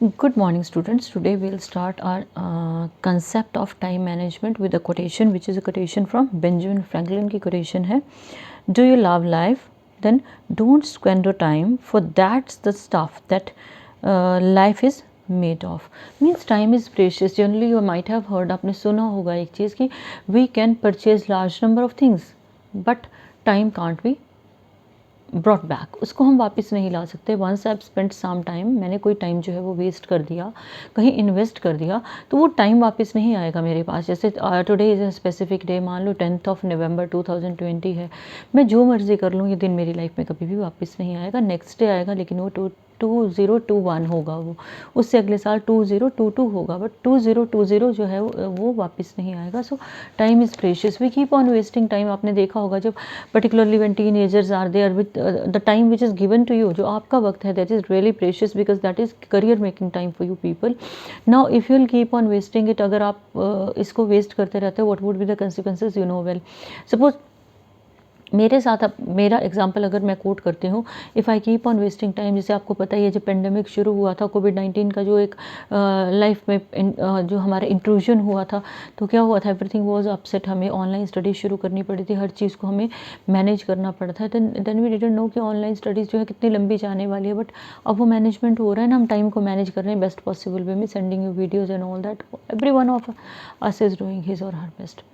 Good morning, students. Today we'll start our concept of time management with a quotation, which is a quotation from Benjamin Franklin की quotation है. Do you love life? Then don't squander time, for that's the stuff that life is made of. Means time is precious. Generally you might have heard, आपने सुना होगा एक चीज़ कि we can purchase large number of things, but time can't be brought back. उसको हम वापस नहीं ला सकते. Once I spend some time, मैंने कोई टाइम जो है वो वेस्ट कर दिया, कहीं इन्वेस्ट कर दिया, तो वो टाइम वापस नहीं आएगा मेरे पास. जैसे today is a specific day, मान लो 10 नवंबर 2020 है. मैं जो मर्ज़ी कर लूँ, ये दिन मेरी लाइफ में कभी भी वापस नहीं आएगा. नेक्स्ट डे आएगा, लेकिन वो 2021 होगा, वो उससे अगले साल 2022 होगा, बट 2020 जो है वो वापस नहीं आएगा. So time is precious. We keep on wasting time. आपने देखा होगा जब particularly when teenagers are there with the time which is given to you, जो आपका वक्त है, that is really precious because that is career making time for you people. Now if you will keep on wasting it, अगर आप इसको waste करते रहते हो, what would be the consequences, you know well. Suppose मेरे साथ, अब मेरा एग्जांपल अगर मैं कोट करती हूँ, if I keep on wasting time, जैसे आपको पता ही है जब पेंडेमिक शुरू हुआ था, कोविड-19 का जो एक लाइफ में जो हमारा इंट्रूजन हुआ था, तो क्या हुआ था, एवरीथिंग वाज अपसेट. हमें ऑनलाइन स्टडीज़ शुरू करनी पड़ी थी, हर चीज़ को हमें मैनेज करना पड़ा था. देन वी डिडंट नो कि ऑनलाइन स्टडीज़ जो है कितनी लंबी जाने वाली है, बट अब वो मैनेजमेंट हो रहा है ना, हम टाइम को मैनेज कर रहे हैं बेस्ट पॉसिबल वे में, sending you videos and all that. Every one of us is doing his और her best.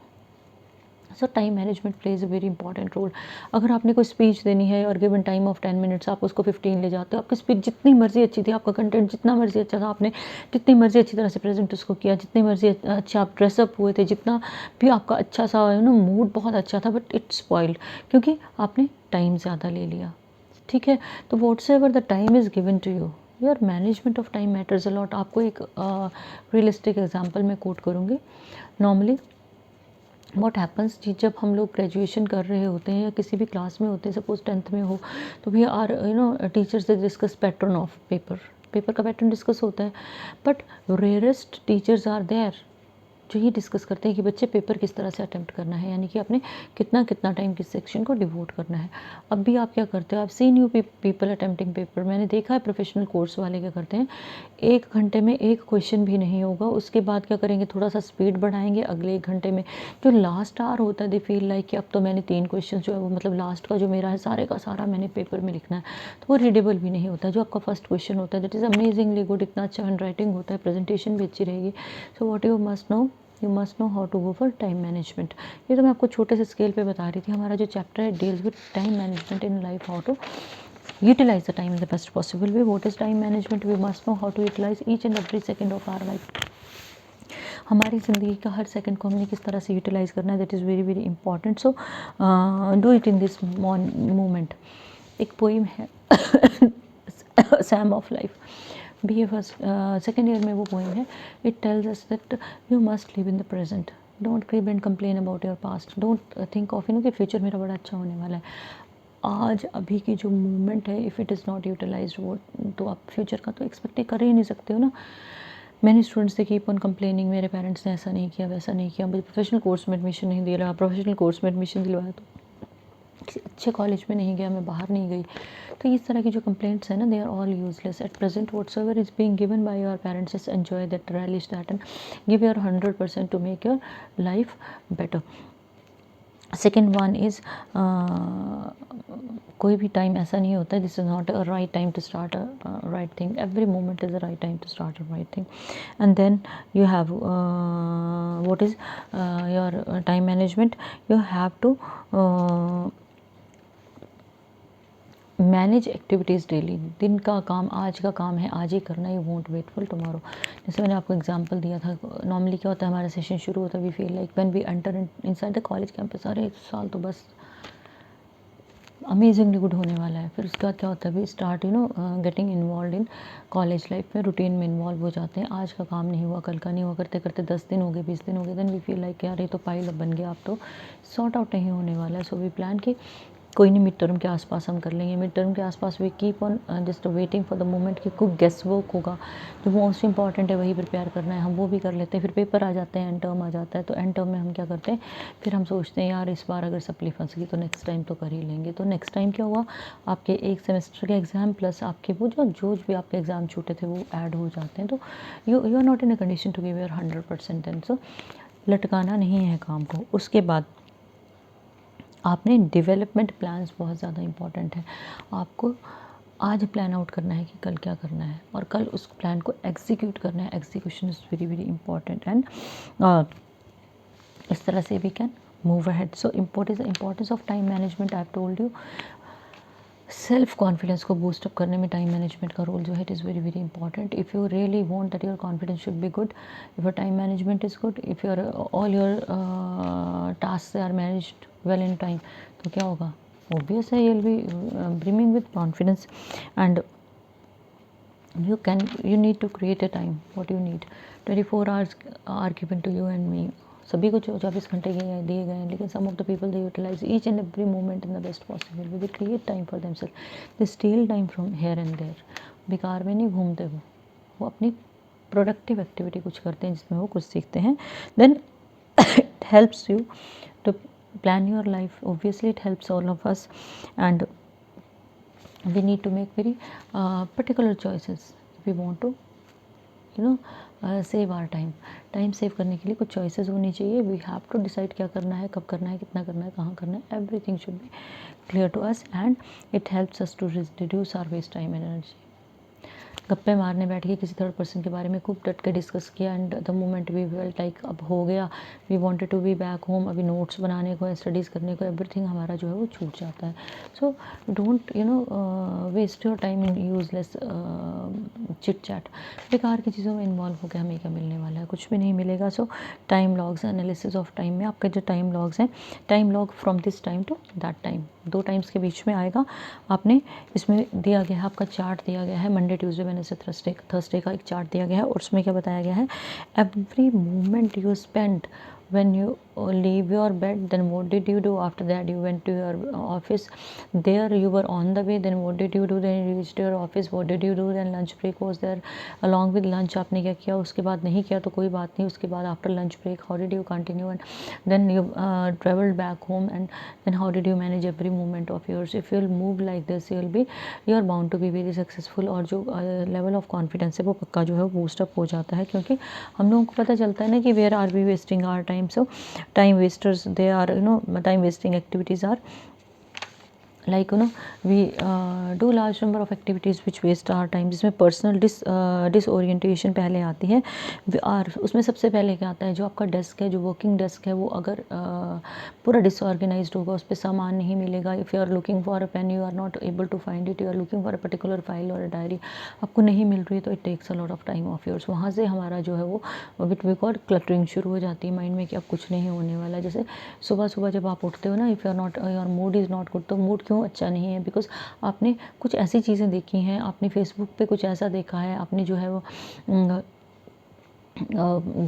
So time management plays a very important role. अगर आपने कोई स्पीच देनी है और गिवन टाइम ऑफ 10 मिनट्स, आप उसको 15 ले जाते हो. आपकी स्पीच जितनी मर्जी अच्छी थी, आपका कंटेंट जितना मर्जी अच्छा था, आपने जितनी मर्जी अच्छी तरह से प्रेजेंट उसको किया, जितनी मर्जी अच्छा आप ड्रेसअप हुए थे, जितना भी आपका अच्छा सा मूड बहुत अच्छा था, बट इट्स स्पॉइल्ड क्योंकि आपने टाइम ज़्यादा ले लिया. ठीक है. तो whatsoever the time is given to you, your management of time matters a lot. आपको एक रियलिस्टिक एग्जाम्पल मैं कोट करूँगी. नॉर्मली व्हाट हैपन्स जी, जब हम लोग ग्रेजुएशन कर रहे होते हैं या किसी भी क्लास में होते हैं, सपोज 10th में हो, तो वी आर टीचर्स से discuss pattern of paper. Paper का पैटर्न डिस्कस होता है, but rarest teachers are there जो ये डिस्कस करते हैं कि बच्चे पेपर किस तरह से अटेम्प्ट करना है, यानी कि आपने कितना कितना टाइम किस सेक्शन को डिवोट करना है. अब भी आप क्या करते हो, आप seen you people attempting paper. मैंने देखा है प्रोफेशनल कोर्स वाले क्या करते हैं, 1 घंटे में एक क्वेश्चन भी नहीं होगा, उसके बाद क्या करेंगे, थोड़ा सा स्पीड बढ़ाएंगे, अगले 1 घंटे में जो लास्ट आवर होता है, दे फील लाइक कि अब तो मैंने 3 क्वेश्चन जो है वो, मतलब लास्ट का जो मेरा है सारे का सारा मैंने पेपर में लिखना है, तो वो रीडेबल भी नहीं होता. जो आपका फर्स्ट क्वेश्चन होता है दैट इज़ अमेजिंगली गुड, इतना अच्छा हैंड राइटिंग होता है, प्रेजेंटेशन भी अच्छी रहेगी. So what you must know how to go for time management. ये तो मैं आपको छोटे से स्केल पे बता रही थी. हमारा जो चैप्टर है deals with time management in life, how to utilize the time in the best possible way. What is time management? We must know how to utilize each and every second of our life. हमारी ज़िंदगी का हर second को हमने किस तरह से utilise करना है, that is very very important. So do it in this moment. एक पोइम है psalm of life, B A first second year में वो पोइम है. It tells us that you must live in the present. Don't creep and complain about your past. Don't think of कि future मेरा बड़ा अच्छा होने वाला है. आज अभी की जो मूवमेंट है, if it is not utilise, वो तो आप फ्यूचर का तो एक्सपेक्ट कर ही नहीं सकते हो ना. मैंने स्टूडेंट्स से कीप ऑन कंप्लेनिंग, मेरे पेरेंट्स ने ऐसा नहीं किया, वैसा नहीं किया, मुझे प्रोफेशनल कोर्स में एडमिशन नहीं दिया, प्रोफेशनल कोर्स में एडमिशन दिलवाया तो किसी अच्छे कॉलेज में नहीं गया, मैं बाहर नहीं गई. तो इस तरह की जो कंप्लेंट्स हैं ना, they are all useless. At present whatsoever is being given by your parents, just enjoy that, relish that and give your 100% to make your life better. Second one is, कोई भी टाइम ऐसा नहीं होता है, this is not a right time to start a right thing. Every moment is a right time to start a right thing. And then you have what is your time management. You have to manage activities daily. दिन का काम, आज का काम है, आज ही करना, you won't wait for tomorrow. जैसे मैंने आपको एग्जांपल दिया था, नॉर्मली क्या होता है, हमारा सेशन शुरू होता है, we feel like when we enter inside the college campus, अरे इस साल तो बस अमेजिंगली गुड होने वाला है. फिर उसके बाद क्या होता है, we start getting involve in college life में, रूटीन में इन्वॉल्व हो जाते हैं. आज का काम नहीं हुआ, कल का नहीं हुआ, करते करते 10 दिन हो गए, 20 दिन हो गए. देन वी फील लाइक यार ये तो पाइल अब बन गया, अब तो सॉर्ट आउट नहीं होने वाला है. सो वी प्लान कि कोई नहीं, मिड टर्म के आसपास हम कर लेंगे, मिड टर्म के आसपास we keep on just waiting for the moment कि कोई गेस वर्क होगा जो मोस्ट इंपॉर्टेंट है वही प्रिपेयर करना है, हम वो भी कर लेते हैं। फिर पेपर आ जाते हैं, एंड टर्म आ जाता है, तो एंड टर्म में हम क्या करते हैं, फिर हम सोचते हैं यार इस बार अगर सप्ली फंस गई तो नेक्स्ट टाइम तो कर ही लेंगे। तो नेक्स्ट टाइम क्या हुआ, आपके एक सेमेस्टर के एग्ज़ाम प्लस आपके वो जो भी आपके एग्ज़ाम छूटे थे वो ऐड हो जाते हैं। तो you are not in a condition to give your 100%। And so लटकाना नहीं है काम को। उसके बाद आपने डेवलपमेंट प्लान्स बहुत ज़्यादा इम्पॉर्टेंट है। आपको आज प्लान आउट करना है कि कल क्या करना है, और कल उस प्लान को एग्जीक्यूट करना है। Execution is very very important, and इस तरह से we can move ahead. So importance of time management I have told you. Self confidence को बूस्टअप करने में टाइम मैनेजमेंट का रोल जो है it is very very important. If you really want that your confidence should be good, if your time management is good, if your all your task are managed well in time, तो क्या होगा, obvious है, you will B brimming with confidence. And you need to create a time, what you need। 24 hours are given to you and me। सभी को 24 घंटे दिए गए हैं, लेकिन some of the people they utilise each and every moment in the best possible way. They create time for themselves, they steal time from here and there. बेकार में नहीं घूमते वो अपनी प्रोडक्टिव एक्टिविटी कुछ करते हैं जिसमें वो कुछ सीखते हैं। Then it helps you to plan your life, obviously it helps all of us, and we need to make very particular choices if we want to save our time save करने के लिए कुछ चॉइसेस होनी चाहिए। We have to decide क्या करना है, कब करना है, कितना करना है, कहाँ करना है। Everything should be clear to us, and it helps us to reduce our waste time and energy. गप्पे मारने बैठ के किसी थर्ड पर्सन के बारे में खूब डट के डिस्कस किया, and the moment we felt like अब हो गया, we wanted to be back home, अभी नोट्स बनाने को, स्टडीज़ करने को, एवरीथिंग हमारा जो है वो छूट जाता है। So don't waste your time in useless chit chat. बेकार की चीज़ों में इन्वॉल्व होकर हमें क्या मिलने वाला है, कुछ भी नहीं मिलेगा। So time logs, analysis of time में आपके जो टाइम लॉग्स हैं, time log from this time to that time, 2 times के बीच में आएगा। आपने इसमें दिया गया है, आपका चार्ट दिया गया है, मंडे ट्यूसडे वेडनेसडे थर्सडे का एक चार्ट दिया गया है, और उसमें क्या बताया गया है, every moment you spend when you leave your bed, then what did you do after that? You went to your office, there you were on the way, then what did you do? Then you reached your office, what did you do? Then lunch break was there, along with lunch आपने क्या किया, उसके बाद नहीं किया तो कोई बात नहीं, उसके बाद after lunch break how did you continue, and then you traveled back home, and then how did you manage every moment of yours? If you'll move like this, you are bound to be very successful, और जो level of confidence है वो पक्का जो है boost up हो जाता है, क्योंकि हम लोगों को पता चलता है ना कि where are we wasting our time। So time wasters, they are time wasting activities are like we do large number of activities which waste our time, जिसमें पर्सनल डिसओरिएंटेशन पहले आती है। और उसमें सबसे पहले क्या आता है, जो आपका डेस्क है, जो वर्किंग डेस्क है, वो अगर पूरा डिसऑर्गेनाइज्ड होगा, उस पर सामान नहीं मिलेगा। If you are looking for a pen, you are not able to find it, you are looking for a particular file और अ डायरी, आपको नहीं मिल रही है, तो it takes a lot of time of yours. वहाँ से हमारा जो है वो विट वी कॉल क्लटरिंग शुरू हो जाती है माइंड में कि अब कुछ नहीं होने वाला। जैसे सुबह सुबह जब आप उठते हो ना, if you are not, your mood is not good, तो मूड क्यों अच्छा नहीं है, बिकॉज आपने कुछ ऐसी चीज़ें देखी हैं, आपने फेसबुक पे कुछ ऐसा देखा है, आपने जो है वो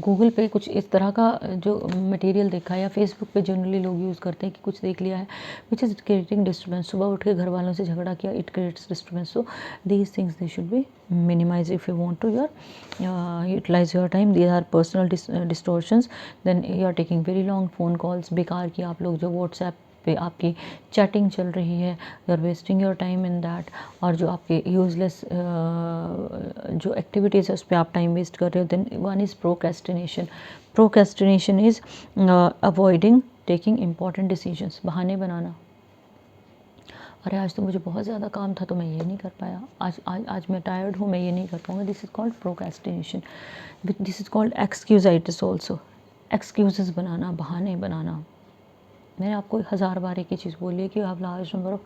गूगल पे कुछ इस तरह का जो मटेरियल देखा है, या फेसबुक पे जनरली लोग यूज़ करते हैं कि कुछ देख लिया है विच इज़ क्रिएटिंग डिस्टर्बेंस। सुबह उठ के घर वालों से झगड़ा किया, it creates disturbance. So these things they should be minimise if you want to your utilise your time. These are personal distortions. Then you are taking very long phone calls, बेकार की आप लोग जो व्हाट्सएप पे आपकी chatting चल रही है, you are wasting your time in that. और जो आपके यूजलेस जो एक्टिविटीज़ है उस पर आप टाइम वेस्ट कर रहे हो। Then one is procrastination. Procrastination is avoiding taking important decisions, बहाने बनाना। अरे आज तो मुझे बहुत ज़्यादा काम था तो मैं ये नहीं कर पाया, आज मैं टायर्ड हूँ, मैं ये नहीं कर पाऊँगा। This is called procrastination. This is called excusitis also. Excuse बनाना, बहाने बनाना। मैंने आपको 1000 बार एक ही चीज़ बोली है कि आप लार्ज नंबर ऑफ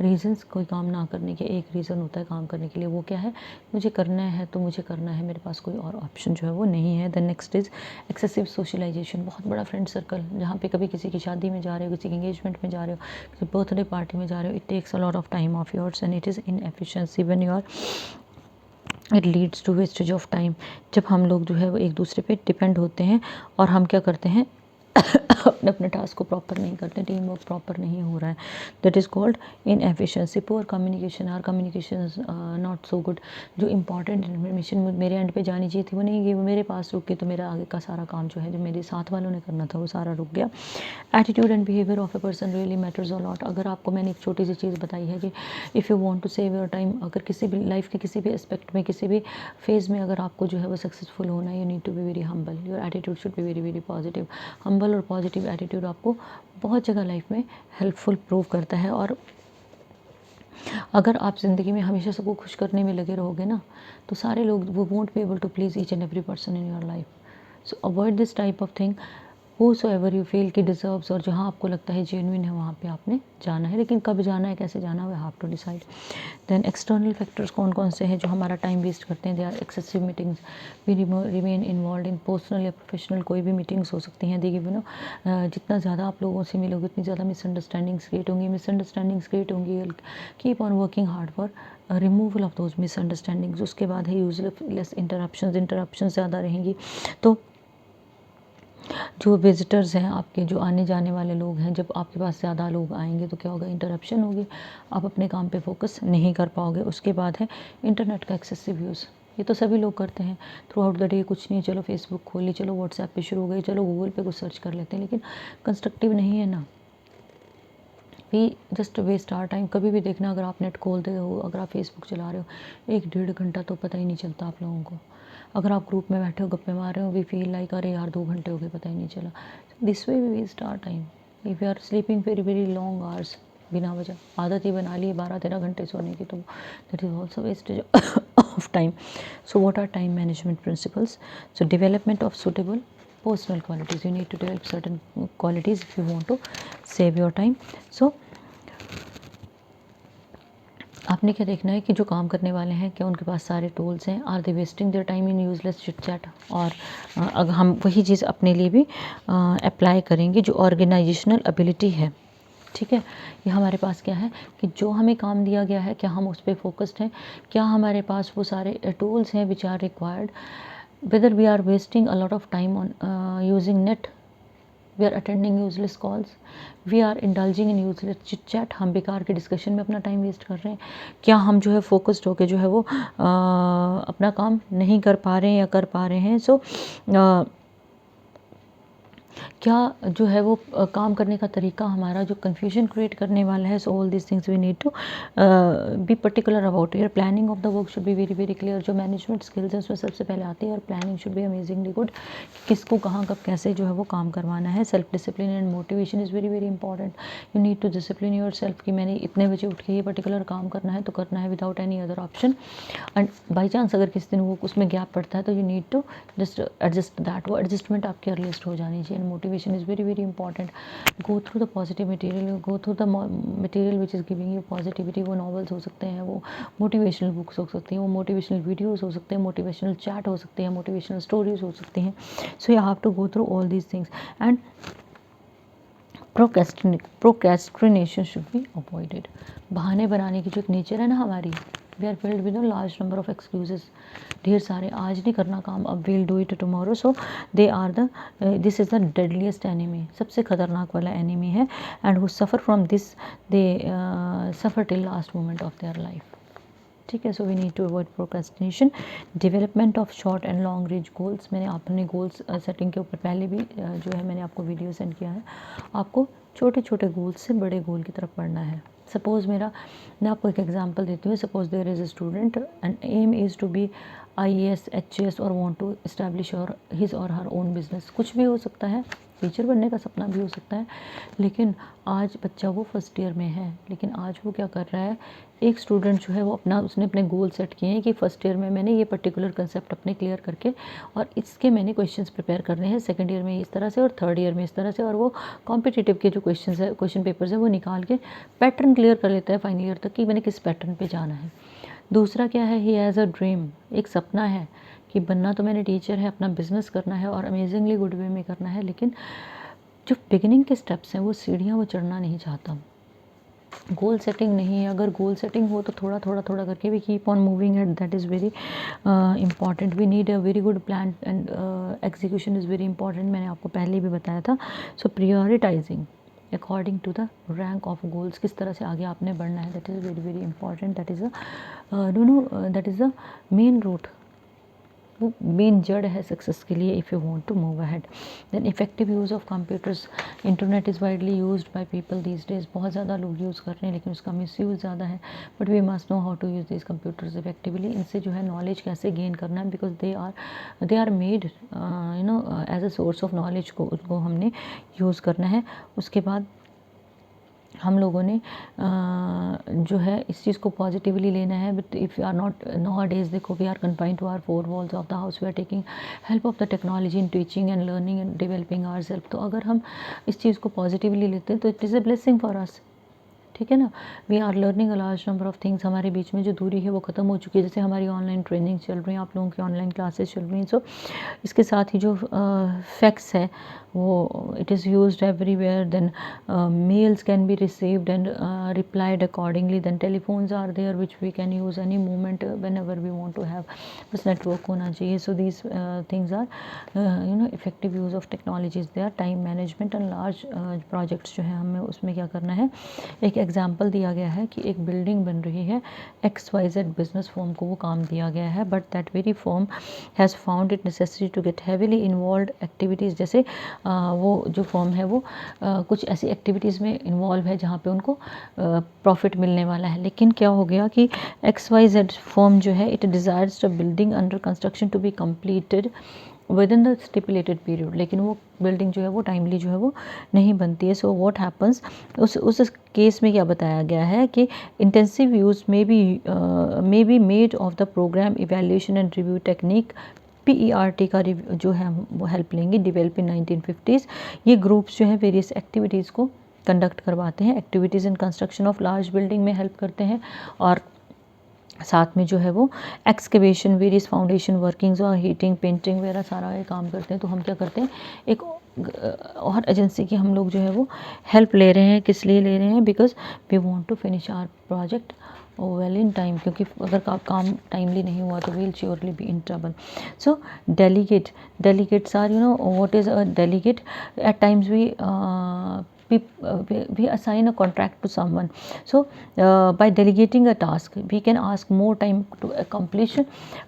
रीजंस कोई काम ना करने के, एक रीज़न होता है काम करने के लिए, वो क्या है, मुझे करना है तो मुझे करना है, मेरे पास कोई और ऑप्शन जो है वो नहीं है। The next is excessive socialization. बहुत बड़ा फ्रेंड सर्कल, जहाँ पे कभी किसी की शादी में जा रहे हो, किसी की एंगेजमेंट में जा रहे हो, किसी बर्थडे पार्टी में जा रहे हो, it takes a lot of time of yours and it is inefficiency when you are, it leads to wastage of time. जब हम लोग जो है वो एक दूसरे पे डिपेंड होते हैं और हम क्या करते हैं, अपने अपने टास्क को प्रॉपर नहीं करते, टीम वर्क प्रॉपर नहीं हो रहा है, that is called inefficiency. Poor communication, or communication not so good. जो इंपॉर्टेंट इन्फॉर्मेशन मेरे एंड पे जानी चाहिए थी वो नहीं गई, वो मेरे पास रुक गई, तो मेरा आगे का सारा काम जो है जो मेरे साथ वालों ने करना था वो सारा रुक गया। Attitude and behaviour of a person really matters a lot. अगर आपको मैंने एक छोटी सी चीज़ बताई है कि if you want to save your time, अगर किसी भी लाइफ के किसी भी एस्पेक्ट में, किसी भी फेज़ में अगर आपको जो है वो सक्सेसफुल होना है, you need to be very humble, your attitude should be very very positive. Humble और पॉजिटिव एटीट्यूड आपको बहुत जगह लाइफ में हेल्पफुल प्रूव करता है। और अगर आप ज़िंदगी में हमेशा सबको खुश करने में लगे रहोगे ना, तो सारे लोग वो won't be able to please each and every person in your life. So avoid this type of thing. Whosoever you feel कि डिज़र्व्स, और जहाँ आपको लगता है जेन्युइन है वहाँ पे आपने जाना है, लेकिन कब जाना है, कैसे जाना है, we have to decide. Then external factors कौन कौन से हैं जो हमारा टाइम वेस्ट करते हैं? They are excessive meetings, we remain involve in personal या प्रोफेशनल कोई भी मीटिंग्स हो सकती हैं। देखिए नो, जितना ज़्यादा आप लोगों से मिलोगे उतनी ज़्यादा मिसअंडरस्टैंडिंग्स क्रिएट होंगी, मिसअंडरस्टैंडिंग्स क्रिएट होंगी। Keep on working hard for removal of those misunderstandings. उसके बाद है यूजलेस इंटरप्शंस ज़्यादा रहेंगी। तो जो विजिटर्स हैं आपके, जो आने जाने वाले लोग हैं, जब आपके पास ज़्यादा लोग आएंगे तो क्या होगा? इंटरप्शन होगी, आप अपने काम पे फोकस नहीं कर पाओगे। उसके बाद है इंटरनेट का एक्सेसिव यूज़। ये तो सभी लोग करते हैं थ्रू आउट द डे। कुछ नहीं, चलो फेसबुक खोल ली, चलो व्हाट्सएप पे शुरू हो गई, चलो गूगल पे कुछ सर्च कर लेते हैं, लेकिन कंस्ट्रक्टिव नहीं है ना। We just waste our time. कभी भी देखना, अगर आप नेट खोलते हो, अगर आप फेसबुक चला रहे हो, 1-1.5 घंटा तो पता ही नहीं चलता आप लोगों को। अगर आप ग्रुप में बैठे हो, गप्पे मार रहे हो, वी फील लाइक अरे यार 2 घंटे हो गए पता ही नहीं चला। This way we waste our time. If you are sleeping very very long hours, बिना वजह आदत ही बना ली है 12-13 घंटे सोने की, तो that is also wastage of time. So what are time management principles? So development of suitable personal qualities. You need to develop certain qualities if you want to save your time. So आपने क्या देखना है कि जो काम करने वाले हैं, क्या उनके पास सारे टूल्स हैं? Are they wasting their time in useless chit chat? और अगर हम वही चीज़ अपने लिए भी अप्लाई करेंगे, जो ऑर्गेनाइजेशनल एबिलिटी है, ठीक है, ये हमारे पास क्या है कि जो हमें काम दिया गया है, क्या हम उस पर फोकस्ड हैं? क्या हमारे पास वो सारे टूल्स हैं which are required? Whether we are wasting a lot of time on using net, we are attending useless calls, we are indulging in useless chit chat, हम बेकार के डिस्कशन में अपना टाइम वेस्ट कर रहे हैं। क्या हम जो है फोकस्ड होके जो है वो अपना काम नहीं कर पा रहे हैं या कर पा रहे हैं? सो क्या जो है वो काम करने का तरीका हमारा जो कन्फ्यूजन क्रिएट करने वाला है? So all this things we need to be particular about. Your planning of the work should be very very clear. जो मैनेजमेंट स्किल्स है उसमें सबसे पहले आती है, और planning should be amazingly good. किसको कहाँ कब कैसे जो है वो काम करवाना है। Self discipline and motivation is very very important. You need to discipline yourself कि मैंने इतने बजे उठ के ये पर्टिकुलर काम करना है तो करना है, without any other option. And by chance अगर किसी दिन वो उसमें गैप पड़ता है तो you need to just adjust that. वो एडजस्टमेंट आपकी अर्लीस्ट हो जानी चाहिए। And motivation is very very important. Go through the positive material, go through the material which is giving you positivity. वो नॉवेल्स हो सकते हैं, वो मोटिवेशनल बुक्स हो सकती हैं, वो मोटिवेशनल वीडियोज़ हो सकते हैं, मोटिवेशनल चैट हो सकते हैं, मोटिवेशनल स्टोरीज हो सकती हैं। So you have to go through all these things. And procrastination should be avoided. बहाने बनाने की जो एक नेचर है ना हमारी, we are filled with a large number of excuses. ढेर सारे, आज नहीं करना काम, अब we'll do it tomorrow. So they are the this is the deadliest enemy, सबसे खतरनाक वाला एनिमी है। And who suffer from this, they suffer till last moment of their life. ठीक है, so we need to avoid procrastination. Development of short and long range goals. मैंने अपने goals setting के ऊपर पहले भी जो है मैंने आपको वीडियो सेंड किया है। आपको छोटे छोटे गोल्स से बड़े गोल की तरफ बढ़ना है। सपोज़ मैं आपको एक एग्जांपल देती हूँ। Suppose there is a student and aim is to be IAS HAS or want to establish his और हर ओन बिजनेस। कुछ भी हो सकता है, टीचर बनने का सपना भी हो सकता है, लेकिन आज बच्चा वो फर्स्ट ईयर में है, लेकिन आज वो क्या कर रहा है? एक स्टूडेंट जो है वो उसने अपने गोल सेट किए हैं कि फर्स्ट ईयर में मैंने ये पर्टिकुलर कंसेप्ट अपने क्लियर करके और इसके मैंने क्वेश्चंस प्रिपेयर करने हैं, सेकंड ईयर में इस तरह से और थर्ड ईयर में इस तरह से, और वो कॉम्पिटिटिव के जो क्वेश्चन पेपर्स हैं वो निकाल के पैटर्न क्लियर कर लेता है फाइनल ईयर तक कि मैंने किस पैटर्न पर जाना है। दूसरा क्या है? ही हैज़ अ ड्रीम, एक सपना है कि बनना तो मैंने टीचर है, अपना बिजनेस करना है और अमेजिंगली गुड वे में करना है, लेकिन जो बिगिनिंग के स्टेप्स हैं वो सीढ़ियाँ वो चढ़ना नहीं चाहता। गोल सेटिंग नहीं है। अगर गोल सेटिंग हो तो थोड़ा थोड़ा थोड़ा करके भी keep on moving at, that is very important. We need a very good plan and execution is very important, मैंने आपको पहले भी बताया था। So prioritising according to the rank of goals, किस तरह से आगे आपने बढ़ना है, that is very very important. That is that is the main root, वो मेन जड़ है सक्सेस के लिए if you want to move ahead. Then effective use of computers, internet is widely used by people these days, बहुत ज़्यादा लोग use कर रहे हैं लेकिन उसका मिसयूज़ ज़्यादा है। But we must know how to use this computers effectively, इनसे जो है नॉलेज कैसे गेन करना है, because they are made you know as a source of knowledge, को उसको हमने यूज़ करना है। उसके बाद हम लोगों ने जो है इस चीज़ को पॉजिटिवली लेना है। But if you are not nowadays, देखो we are confined to our four walls of the house, we are taking help of the technology in teaching and learning and developing our self. तो अगर हम इस चीज़ को positively लेते हैं तो it is a blessing for us, ठीक है ना। We are learning a large number of things, हमारे बीच में जो दूरी है वो ख़त्म हो चुकी है। जैसे हमारी ऑनलाइन ट्रेनिंग चल रही है, आप लोगों की ऑनलाइन क्लासेस चल रही हैं। सो इसके साथ ही जो फैक्स है वो it is used everywhere. Then mails can be received and replied accordingly. Then telephones are there which we can use any moment whenever we want to have, बस network होना चाहिए। So these things are you know effective use of technologies. They are time management and large projects जो है हमें उसमें क्या करना है। एक एग्जाम्पल दिया गया है कि एक बिल्डिंग बन रही है, XYZ बिजनेस फर्म को वो काम दिया गया है, but that very firm has found it necessary to get heavily involve activities. जैसे वो जो फर्म है वो कुछ ऐसी एक्टिविटीज़ में इन्वॉल्व है जहाँ पे उनको प्रॉफिट मिलने वाला है। लेकिन क्या हो गया कि XYZ फर्म जो है it desires the building under construction to be completed within the stipulated period, लेकिन वो बिल्डिंग जो है वो टाइमली जो है वो नहीं बनती है। सो व्हाट हैपन्स, उस केस में क्या बताया गया है कि intensive use may be made of the program evaluation and review technique, PERT का जो है वो हेल्प लेंगे। डेवलप इन 1950s, ये ग्रुप्स जो है वेरियस एक्टिविटीज़ को कंडक्ट करवाते हैं। Activities in construction of large building में हेल्प करते हैं, और साथ में जो है वो एक्सकेवेशन, वेरियस फाउंडेशन वर्किंग्स और हीटिंग, पेंटिंग वगैरह सारा ये काम करते हैं। तो हम क्या करते हैं, एक और एजेंसी की हम लोग जो है वो हेल्प ले रहे हैं। किस लिए ले रहे हैं, because we want to finish our project well in time, क्योंकि अगर काम टाइमली नहीं हुआ तो we'll surely be in trouble. So delegates are, you know what is a delegate, at times we assign a contract to someone. So by delegating a task we can ask more time to accomplish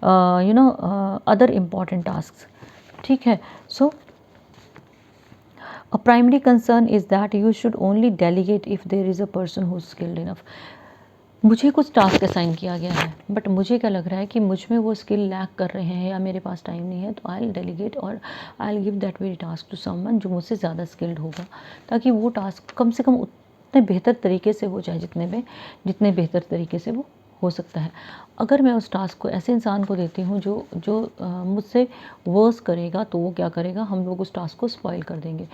other important tasks, ठीक है। So a primary concern is that you should only delegate if there is a person who is skilled enough. मुझे कुछ task assign किया गया है, but मुझे क्या लग रहा है कि मुझ में वो स्किल लैक कर रहे हैं या मेरे पास टाइम नहीं है, तो आई विल डेलीगेट और I will give that very task to someone जो मुझसे ज़्यादा स्किल्ड होगा, ताकि वो टास्क कम से कम उतने बेहतर तरीके से हो जाए जितने बेहतर तरीके से वो हो सकता है। अगर मैं उस टास्क को ऐसे इंसान को देती हूँ जो मुझसे वर्स करेगा, तो वो क्या करेगा, हम लोग उस टास्क को स्पॉइल कर देंगे।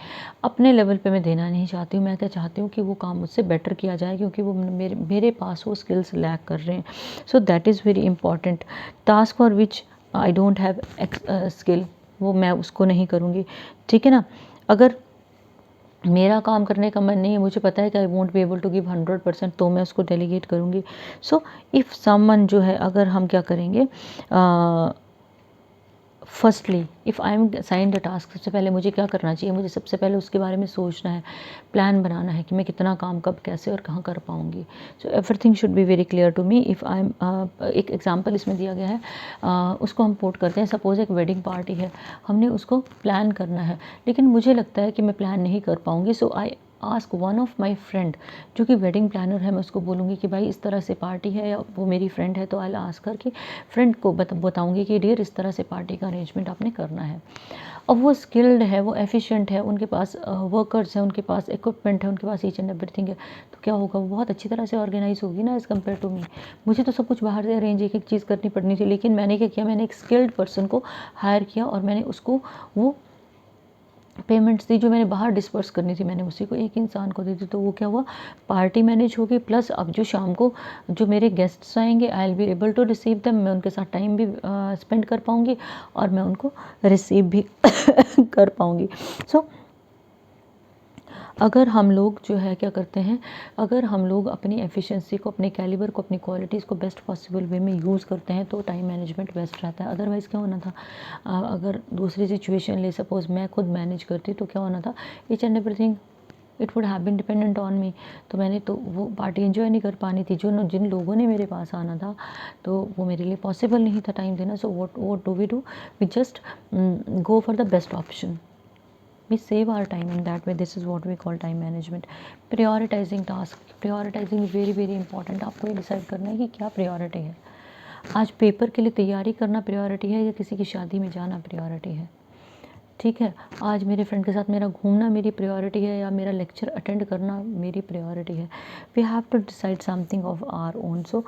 अपने लेवल पे मैं देना नहीं चाहती हूँ, मैं क्या चाहती हूँ कि वो काम मुझसे बेटर किया जाए, क्योंकि वो मेरे पास वो स्किल्स लैक कर रहे हैं। So that is very important. Task for which I don't have skill, वो मैं उसको नहीं करूँगी, ठीक है ना। अगर मेरा काम करने का मन नहीं है, मुझे पता है कि I won't be able to give 100%, तो मैं उसको डेलीगेट करूँगी। सो इफ़ समवन जो है, अगर हम क्या करेंगे, firstly if I M assigned a task, सबसे पहले मुझे क्या करना चाहिए, मुझे सबसे पहले उसके बारे में सोचना है, प्लान बनाना है कि मैं कितना काम कब कैसे और कहाँ कर पाऊँगी। So everything should be very clear to me. If I am एक एग्जांपल इसमें दिया गया है, उसको हम कोट करते हैं। सपोज़ एक वेडिंग पार्टी है, हमने उसको प्लान करना है, लेकिन मुझे लगता है कि मैं प्लान नहीं कर पाऊँगी। So I ask one of my friend जो कि वेडिंग प्लानर है, मैं उसको बोलूँगी कि भाई इस तरह से पार्टी है, या वो मेरी फ्रेंड है तो आई आस्क कर कि फ्रेंड को बताऊँगी कि डियर इस तरह से पार्टी का अरेंजमेंट आपने करना है। अब वो स्किल्ड है, वो एफिशिएंट है, उनके पास वर्कर्स हैं, उनके पास इक्विपमेंट है, उनके पास ईच एंड एवरीथिंग है, तो क्या होगा, वो बहुत अच्छी तरह से ऑर्गेनाइज होगी ना एज़ कम्पेयर टू मी। मुझे तो सब कुछ बाहर से अरेंज एक एक चीज़ करनी पड़नी थी, लेकिन मैंने क्या किया, मैंने एक स्किल्ड पर्सन को हायर किया और मैंने उसको वो पेमेंट्स थी जो मैंने बाहर डिस्पर्स करनी थी, मैंने उसी को एक इंसान को दी थी। तो वो क्या हुआ, पार्टी मैनेज होगी, प्लस अब जो शाम को जो मेरे गेस्ट्स आएंगे I will be able to receive them, मैं उनके साथ टाइम भी स्पेंड कर पाऊँगी और मैं उनको रिसीव भी कर पाऊँगी। सो अगर हम लोग जो है क्या करते हैं, अगर हम लोग अपनी एफिशिएंसी को, अपने कैलिबर को, अपनी क्वालिटीज़ को बेस्ट पॉसिबल वे में यूज़ करते हैं तो टाइम मैनेजमेंट बेस्ट रहता है। अदरवाइज़ क्या होना था, अगर दूसरी सिचुएशन ले, सपोज़ मैं खुद मैनेज करती तो क्या होना था, each and everything it would have been dependent on me. तो मैंने तो वो पार्टी एंजॉय नहीं कर पानी थी। जिन लोगों ने मेरे पास आना था तो वो मेरे लिए पॉसिबल नहीं था टाइम देना। So what do we just go for the best option. We save our time in that way. This is what we call time management. Prioritizing task, prioritizing is very very important. आपको ये decide करना है कि क्या priority है। आज paper के लिए तैयारी करना प्रायोरिटी है या किसी की शादी में जाना प्रायोरिटी है। ठीक है, आज मेरे फ्रेंड के साथ मेरा घूमना मेरी प्रायोरिटी है या मेरा लेक्चर अटेंड करना मेरी प्रायोरिटी है। We have to decide something of our own. So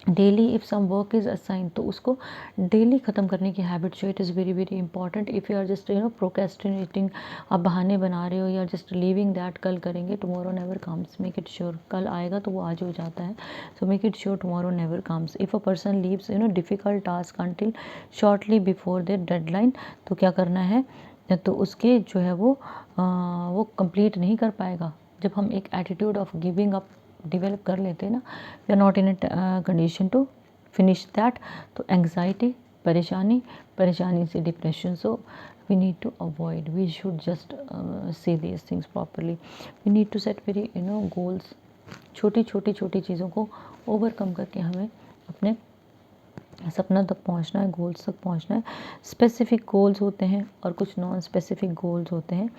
daily if some work is assign तो उसको डेली ख़त्म करने की हैबिट जो, it is very very important. If you are just procrastinating, आप बहाने बना रहे हो, या जस्ट लीविंग दैट कल करेंगे, tomorrow never comes. Make it sure कल आएगा तो वो आज हो जाता है। So make it sure tomorrow never comes. If a person leaves difficult task until shortly before their deadline, तो क्या करना है, तो उसके जो है वो कंप्लीट नहीं कर पाएगा। जब हम एक attitude of giving up develop कर लेते हैं ना, we are not in a condition to finish that, तो एंग्जाइटी, परेशानी से depression. So we need to avoid, we should just see these things properly. We need to set very goals. छोटी चीज़ों को ओवरकम करके हमें अपने सपना तक पहुंचना है, गोल्स तक पहुंचना है। स्पेसिफिक गोल्स होते हैं और कुछ नॉन स्पेसिफिक गोल्स होते हैं।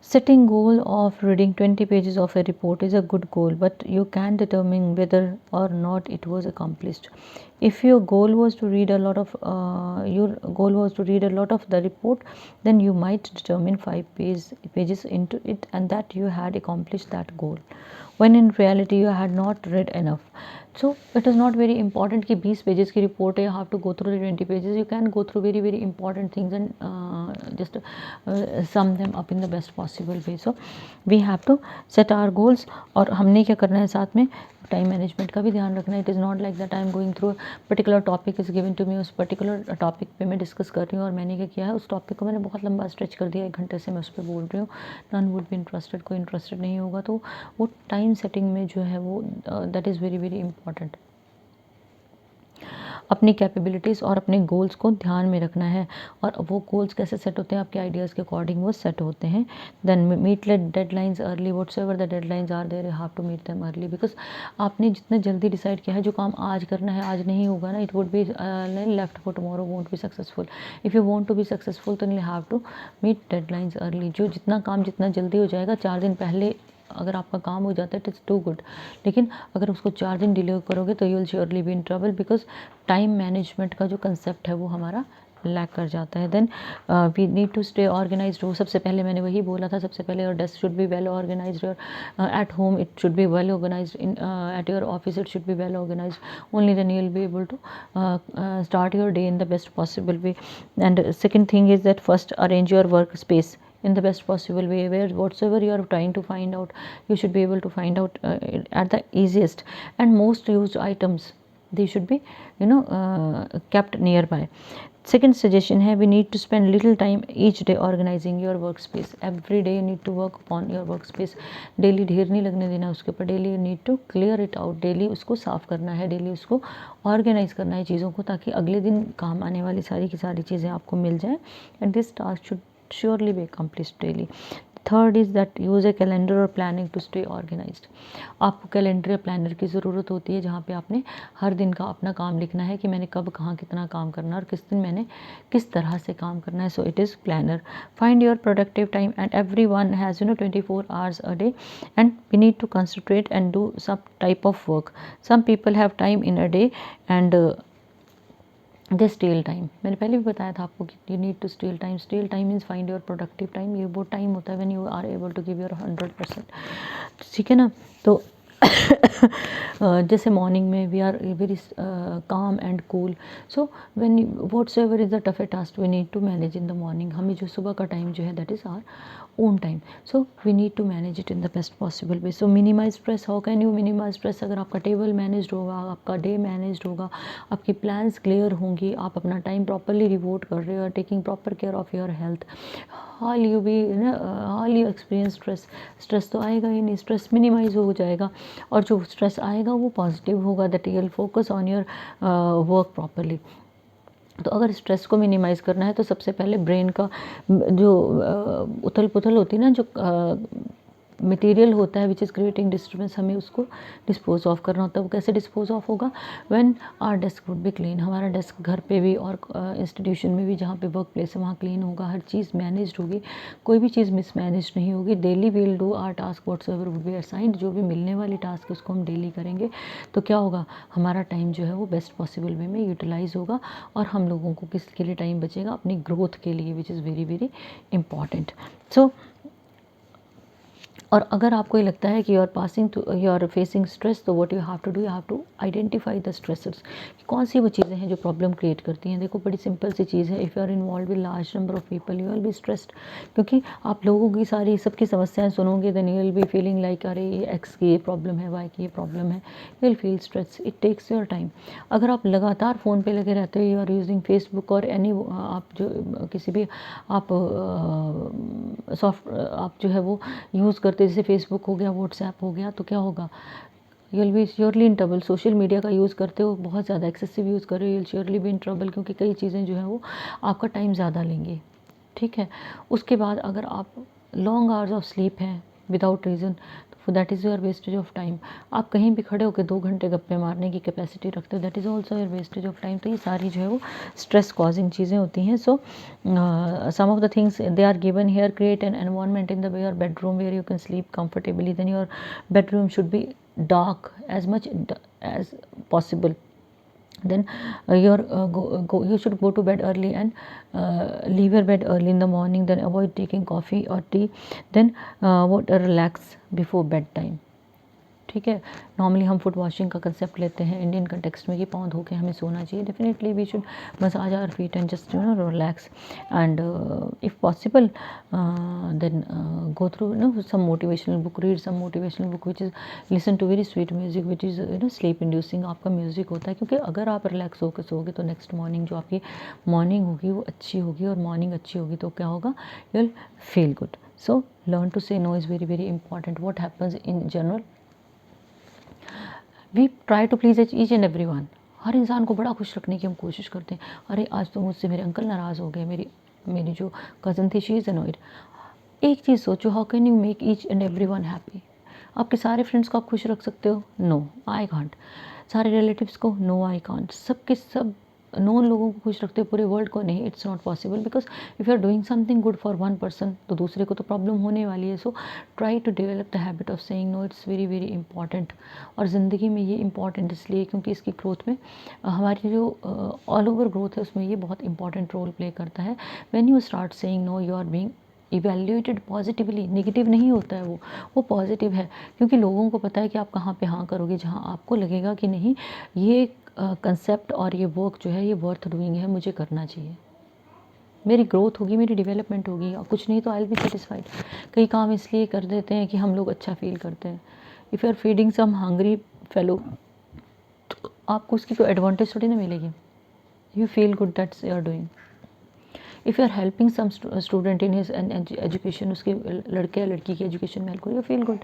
Setting goal of reading 20 pages of a report is a good goal, but you can determine whether or not it was accomplished. If your goal was to read a lot of the report, then you might determine 5 pages into it and that you had accomplished that goal, when in reality you had not read enough. So it is not very important कि 20 pages की report है, you have to go through the 20 pages. You can go through very very important things and just sum them up in the best possible way. So we have to set our goals. और हमने क्या करना है साथ में, time management का भी ध्यान रखना है। It is not like that I am going through particular topic is given to me, उस पर्टिकुलर टॉपिक पे मैं डिस्कस कर रही हूँ और मैंने क्या किया है, उस टॉपिक को मैंने बहुत लंबा स्ट्रेच कर दिया, 1 घंटे से मैं उस पर बोल रही हूँ। नन वुड बी इंटरेस्टेड, कोई इंटरेस्टेड नहीं होगा। तो वो टाइम सेटिंग में जो है वो that is very very important. अपनी कैपेबिलिटीज़ और अपने गोल्स को ध्यान में रखना है। और वो गोल्स कैसे सेट होते हैं, आपके आइडियाज़ के अकॉर्डिंग वो सेट होते हैं। Then meet deadlines early, whatsoever the deadlines are there, you have to meet them early. Because आपने जितना जल्दी डिसाइड किया है जो काम आज करना है, आज नहीं होगा ना, it would be left for tomorrow, won't be successful. If you want to be successful तो you have to meet deadlines early. जो जितना काम जितना जल्दी हो जाएगा, 4 दिन पहले अगर आपका काम हो जाता है इट इज़ टू गुड। लेकिन अगर उसको 4 दिन डिले करोगे तो you will surely be in trouble, because time management का जो कंसेप्ट है वो हमारा लैक कर जाता है। Then we need to stay organised हो। सबसे पहले मैंने वही बोला था, सबसे पहले your desk should be well organised, your at home it should be well organised, in at your office it should be well organised. Only then you will be able to start your day in the best possible way. And second thing is that first arrange your work space in the best possible way, where whatsoever you are trying to find out, you should be able to find out at the easiest and most used items. They should be kept nearby. Second suggestion है, we need to spend little time each day organizing your workspace. Every day you need to work upon your workspace. Daily ढेर नहीं लगने देना उसके ऊपर, daily you need to clear it out, daily उसको साफ़ करना है, daily उसको organize करना है चीज़ों को, ताकि अगले दिन काम आने वाली सारी की सारी चीज़ें आपको मिल जाएं। And this task should surely be accomplished daily. Third is that use A calendar और प्लानिंग टू स्टे ऑर्गेनाइज्ड। आपको कैलेंडर या प्लानर की ज़रूरत होती है जहाँ पे आपने हर दिन का अपना काम लिखना है कि मैंने कब कहाँ कितना काम करना है और किस दिन मैंने किस तरह से काम करना है। So it is planner. Find your productive time and every one has 24 hours a day and we need to concentrate and do some type of work. Some people have time in a day and they steal time. मैंने पहले भी बताया था आपको कि you need to steal time. Steal time means find your productive time. ये वो time होता है when you are able to give your 100%। ठीक है ना। तो जैसे मॉर्निंग में we are very calm and cool, so when whatsoever is the toughest task we need to manage in the morning, हमें जो सुबह का टाइम जो है that is our own time, so we need to manage it in the best possible way. So minimise stress, how can you minimise stress? अगर आपका table managed होगा, आपका डे मैनेज्ड होगा, आपकी प्लान्स क्लियर होंगी, आप अपना टाइम प्रॉपरली डिवोट कर रहे हो, taking proper care of your health, how'll you be how'll you experience stress, stress तो आएगा ही नहीं, स्ट्रेस मिनिमाइज हो जाएगा, और जो स्ट्रेस आएगा वो पॉजिटिव होगा, that you will focus on your work properly. तो अगर स्ट्रेस को मिनिमाइज़ करना है तो सबसे पहले ब्रेन का जो उथल पुथल होती है ना, जो मटेरियल होता है विच इज़ क्रिएटिंग डिस्टर्बेंस, हमें उसको डिस्पोज ऑफ करना होता है। वो कैसे डिस्पोज ऑफ होगा? When our desk would be clean, हमारा डेस्क घर पे भी और इंस्टीट्यूशन में भी जहाँ पे वर्क प्लेस है वहाँ क्लीन होगा, हर चीज़ मैनेज्ड होगी, कोई भी चीज़ मिसमैनेज नहीं होगी। Daily we'll do our task whatsoever would be assigned, जो भी मिलने वाली टास्क है उसको हम डेली करेंगे, तो क्या होगा, हमारा टाइम जो है वो बेस्ट पॉसिबल वे में यूटिलाइज होगा, और हम लोगों को किसके लिए टाइम बचेगा? अपनी ग्रोथ के लिए, which is very very important. So और अगर आपको ये लगता है कि यू आर फेसिंग स्ट्रेस, तो what you have to do, you have to identify the stressors, कौन सी वो चीज़ें हैं जो प्रॉब्लम क्रिएट करती हैं। देखो बड़ी सिंपल सी चीज़ है, if you are involved with large number of people you will be stressed, क्योंकि आप लोगों की सारी सबकी समस्याएं सुनोगे, then you will be feeling like अरे ये एक्स की ये प्रॉब्लम है, वाई की ये प्रॉब्लम है, you will feel stress, it takes your time. अगर आप लगातार फ़ोन पे लगे रहते हो, यू आर यूजिंग फेसबुक और एनी, आप जो किसी भी आप आप जो है वो यूज़ करते, जैसे फेसबुक हो गया, व्हाट्सएप हो गया, तो क्या होगा, you will be surely in trouble. Social media का यूज़ करते हो, बहुत ज़्यादा एक्सेसिव यूज़ कर रहे हो, you will surely be in trouble, क्योंकि कई चीज़ें जो है वो आपका टाइम ज़्यादा लेंगी, ठीक है। उसके बाद अगर आप लॉन्ग आवर्स ऑफ स्लीप हैं विदाउट रीज़न, तो that is your wastage of time. आप कहीं भी खड़े होकर 2 घंटे गप्पे मारने की कैपेसिटी रखते हो, that is also your wastage of time. तो ये सारी जो है वो स्ट्रेस कॉजिंग चीज़ें होती हैं। So some of the things they are given here, create an environment in the your bedroom where you can sleep comfortably, then your bedroom should be dark as much as possible, then you should go to bed early and leave your bed early in the morning, then avoid taking coffee or tea, then relax before bedtime, ठीक है। Normally हम foot washing का concept लेते हैं Indian context में कि पाँव धो के हमें सोना चाहिए, definitely we should massage our feet and just relax, and if possible then go through some motivational book, read some motivational book which is, listen to very sweet music which is sleep inducing, आपका music होता है, क्योंकि अगर आप relax होकर सोओगे तो next morning जो आपकी मॉर्निंग होगी वो अच्छी होगी, और मॉर्निंग अच्छी होगी तो क्या होगा, you will feel good. So learn to say no is very very important. What happens in general, we try to please each and every one, हर इंसान को बड़ा खुश रखने की हम कोशिश करते हैं। अरे आज तो मुझसे मेरे अंकल नाराज़ हो गए, मेरी जो कज़न थी शी इज़ अनॉयड। एक चीज़ सोचो, how can you make each and every one happy? आपके सारे फ्रेंड्स को आप खुश रख सकते हो? No I can't. सारे रिलेटिव्स को? No I can't. सबके सब नॉन लोगों को खुश रखते हो, पूरे वर्ल्ड को नहीं, it's not possible, because if you are doing something good for one person तो दूसरे को तो प्रॉब्लम होने वाली है। So try to develop the habit of saying no, it's very very important. और ज़िंदगी में ये इंपॉर्टेंट इसलिए क्योंकि इसकी ग्रोथ में हमारी जो ऑल ओवर ग्रोथ है उसमें ये बहुत इंपॉर्टेंट रोल प्ले करता है। When you start saying no you are being evaluated positively, negative नहीं होता है वो पॉजिटिव है, क्योंकि लोगों को पता है कि आप कहाँ पे हाँ करोगे, जहाँ आपको लगेगा कि नहीं ये कंसेप्ट और ये वर्क जो है ये वर्थ डूइंग है, मुझे करना चाहिए, मेरी ग्रोथ होगी, मेरी डेवलपमेंट होगी, और कुछ नहीं तो आई विल बी सेटिस्फाइड। कई काम इसलिए कर देते हैं कि हम लोग अच्छा फील करते हैं। If you are feeding some hungry fellow, तो आपको उसकी कोई एडवांटेज थोड़ी ना मिलेगी, you feel good that's you are doing. If you are helping some student in his education, उसके लड़के या लड़की की एजुकेशन में हेल्प करो, यू फील गुड,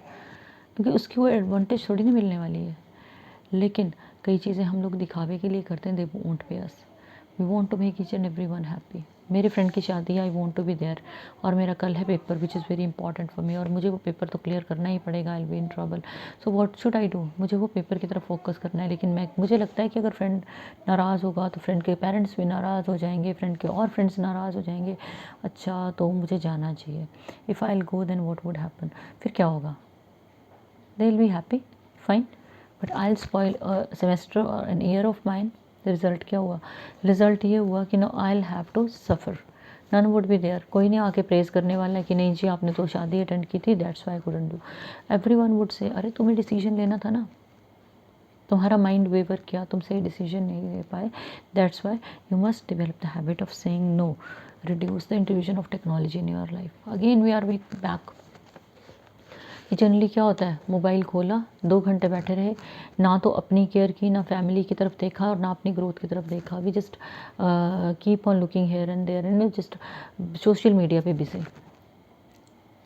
क्योंकि उसकी वो एडवांटेज थोड़ी ना मिलने वाली है। लेकिन कई चीज़ें हम लोग दिखावे के लिए करते हैं, they won't pay us, we want to make each and every one happy. मेरे फ्रेंड की शादी है, I want to be there, और मेरा कल है paper which is very important for me, और मुझे वो पेपर तो क्लियर करना ही पड़ेगा, I will be in trouble. So what should I do, मुझे वो पेपर की तरफ फोकस करना है। लेकिन मुझे लगता है कि अगर फ्रेंड नाराज़ होगा तो फ्रेंड के पेरेंट्स भी नाराज़ हो जाएंगे, फ्रेंड के और फ्रेंड्स नाराज़ हो जाएंगे, अच्छा तो मुझे जाना चाहिए। If I will go then what would happen, फिर क्या होगा, they will be happy fine, but I will spoil a semester और an year of mine. Result क्या हुआ, रिज़ल्ट ये हुआ कि no I will have to suffer, none would be there, कोई नहीं आके प्रेज करने वाला है कि नहीं जी आपने तो शादी अटेंड की थी that's why I couldn't do. Everyone would say अरे तुम्हें डिसीजन लेना था ना, तुम्हारा माइंड वेवर किया, तुम सही डिसीजन नहीं ले पाए, that's why you must develop the habit of saying no, reduce the intrusion of technology in your life. Again we are back. Generally क्या होता है, मोबाइल खोला, 2 घंटे बैठे रहे, ना तो अपनी केयर की, ना फैमिली की तरफ देखा और ना अपनी ग्रोथ की तरफ देखा। We just keep on looking here and there and just social media पे बिजी।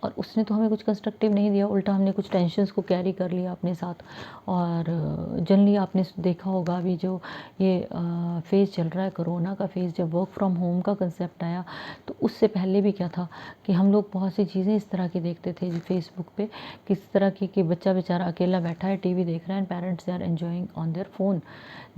और उसने तो हमें कुछ कंस्ट्रक्टिव नहीं दिया, उल्टा हमने कुछ टेंशन्स को कैरी कर लिया अपने साथ। और जनरली आपने देखा होगा अभी जो ये फेज़ चल रहा है कोरोना का फेज़, जब वर्क फ्रॉम होम का कंसेप्ट आया तो उससे पहले भी क्या था कि हम लोग बहुत सी चीज़ें इस तरह की देखते थे फेसबुक पे, किस तरह की कि बच्चा बेचारा अकेला बैठा है टीवी देख रहा है and parents they are enjoying on their phone.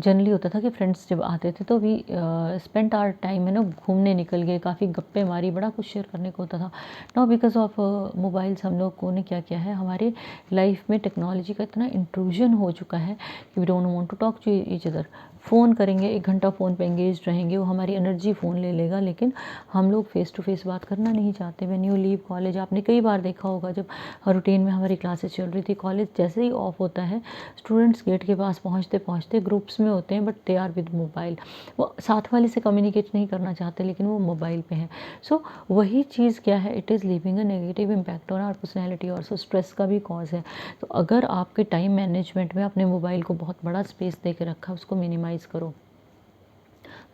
Generally होता था कि फ्रेंड्स जब आते थे तो वी स्पेंड आवर टाइम है ना, घूमने निकल गए, काफ़ी गप्पे मारी, बड़ा कुछ शेयर करने को होता था। नाउ बिकॉज ऑफ मोबाइल्स हम लोगों ने क्या किया है, हमारे लाइफ में टेक्नोलॉजी का इतना इंट्रूजन हो चुका है कि we don't want to talk to each other. Phone करेंगे, 1 घंटा फ़ोन पे एंगेज रहेंगे, वो हमारी एनर्जी फ़ोन ले लेगा, लेकिन हम लोग फेस टू फेस बात करना नहीं चाहते। व्हेन यू लीव कॉलेज, आपने कई बार देखा होगा जब रूटीन में हमारी क्लासेस चल रही थी, कॉलेज जैसे ही ऑफ होता है स्टूडेंट्स गेट के पास पहुँचते पहुँचते ग्रुप्स में होते हैं but they are with mobile. वो साथ वाले से कम्युनिकेट नहीं करना चाहते लेकिन वो मोबाइल पे हैं। सो वही चीज़ क्या है, it is living a negative impact on our personality और सो स्ट्रेस का भी कॉज है। तो अगर आपके टाइम मैनेजमेंट में अपने मोबाइल को बहुत बड़ा स्पेस दे के रखा, उसको मिनिमाइज़ करो।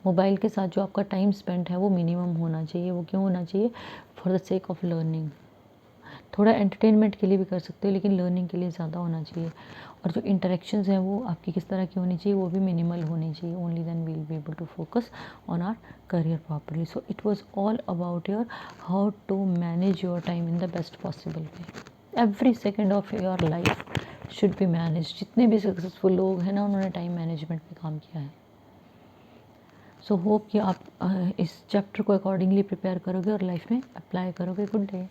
मोबाइल के साथ जो आपका टाइम स्पेंड है वो मिनिमम होना चाहिए। वो क्यों होना चाहिए? For the sake of learning. थोड़ा एंटरटेनमेंट के लिए भी कर सकते हो लेकिन लर्निंग के लिए ज़्यादा होना चाहिए। और जो इंटरेक्शंस हैं वो आपकी किस तरह की होनी चाहिए, वो भी मिनिमल होनी चाहिए। Only then we will be able to focus on our career properly. So it was all about your how to manage your time in the best possible way. Every second of your life should be manage. जितने भी successful लोग हैं ना, उन्होंने time management पे काम किया है। सो होप कि आप इस चैप्टर को अकॉर्डिंगली प्रिपेयर करोगे और लाइफ में अप्लाई करोगे। Good day.